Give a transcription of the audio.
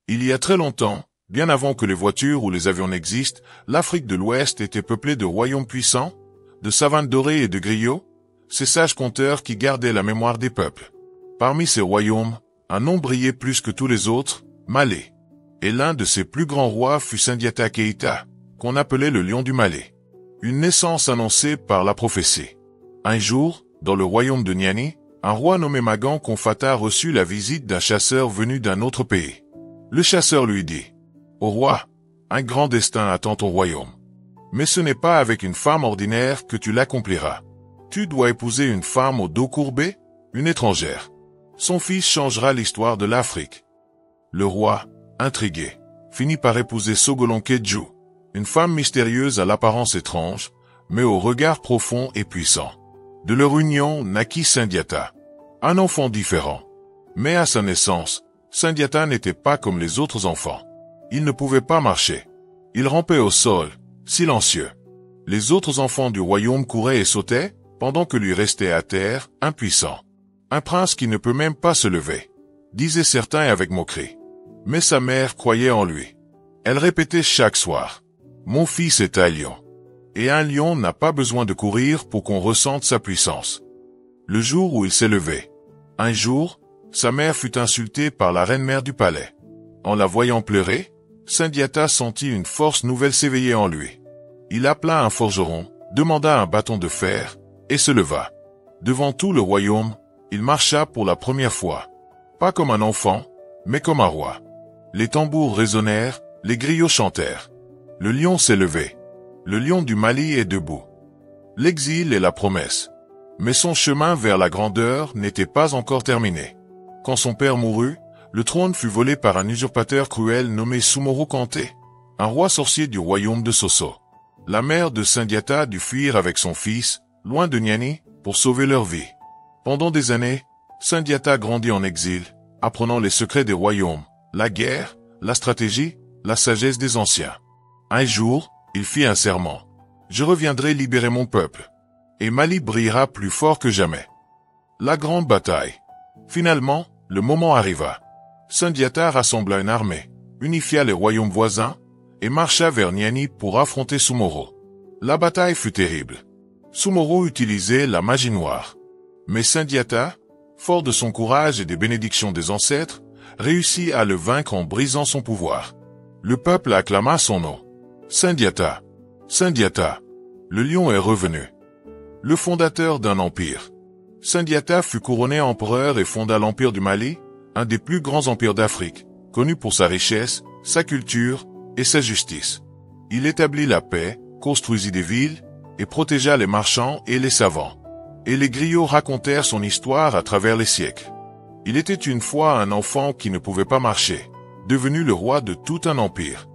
Il y a très longtemps, bien avant que les voitures ou les avions n'existent, l'Afrique de l'Ouest était peuplée de royaumes puissants, de savanes dorées et de griots, ces sages conteurs qui gardaient la mémoire des peuples. Parmi ces royaumes, un nom brillait plus que tous les autres, Malé. Et l'un de ses plus grands rois fut Sundiata Keïta, qu'on appelait le lion du Malé. Une naissance annoncée par la prophétie. Un jour, dans le royaume de Niani, un roi nommé Magan Konfata reçut la visite d'un chasseur venu d'un autre pays. Le chasseur lui dit, « Ô roi, un grand destin attend ton royaume. Mais ce n'est pas avec une femme ordinaire que tu l'accompliras. Tu dois épouser une femme au dos courbé, une étrangère. Son fils changera l'histoire de l'Afrique. » Le roi, intrigué, finit par épouser Sogolonke Djou, une femme mystérieuse à l'apparence étrange, mais au regard profond et puissant. De leur union naquit Sundiata, un enfant différent. Mais à sa naissance, Sundiata n'était pas comme les autres enfants. Il ne pouvait pas marcher. Il rampait au sol, silencieux. Les autres enfants du royaume couraient et sautaient, pendant que lui restait à terre, impuissant. Un prince qui ne peut même pas se lever, disaient certains avec moquerie. Mais sa mère croyait en lui. Elle répétait chaque soir, « Mon fils est un lion. » Et un lion n'a pas besoin de courir pour qu'on ressente sa puissance. Le jour où il s'est levé, un jour, sa mère fut insultée par la reine-mère du palais. En la voyant pleurer, Sundiata sentit une force nouvelle s'éveiller en lui. Il appela un forgeron, demanda un bâton de fer, et se leva. Devant tout le royaume, il marcha pour la première fois. Pas comme un enfant, mais comme un roi. Les tambours résonnèrent, les griots chantèrent. Le lion s'est levé. Le lion du Mali est debout. L'exil est la promesse. Mais son chemin vers la grandeur n'était pas encore terminé. Quand son père mourut, le trône fut volé par un usurpateur cruel nommé Soumoro Kanté, un roi sorcier du royaume de Sosso. La mère de Sundiata dut fuir avec son fils, loin de Niani, pour sauver leur vie. Pendant des années, Sundiata grandit en exil, apprenant les secrets des royaumes, la guerre, la stratégie, la sagesse des anciens. Un jour, il fit un serment. « Je reviendrai libérer mon peuple. Et Mali brillera plus fort que jamais. » La grande bataille. Finalement, le moment arriva. Sundiata rassembla une armée, unifia les royaumes voisins, et marcha vers Niani pour affronter Soumoro. La bataille fut terrible. Soumoro utilisait la magie noire. Mais Sundiata, fort de son courage et des bénédictions des ancêtres, réussit à le vaincre en brisant son pouvoir. Le peuple acclama son nom. Sundiata, Sundiata, le lion est revenu. Le fondateur d'un empire. Sundiata fut couronné empereur et fonda l'empire du Mali, un des plus grands empires d'Afrique, connu pour sa richesse, sa culture et sa justice. Il établit la paix, construisit des villes, et protégea les marchands et les savants. Et les griots racontèrent son histoire à travers les siècles. Il était une fois un enfant qui ne pouvait pas marcher, devenu le roi de tout un empire.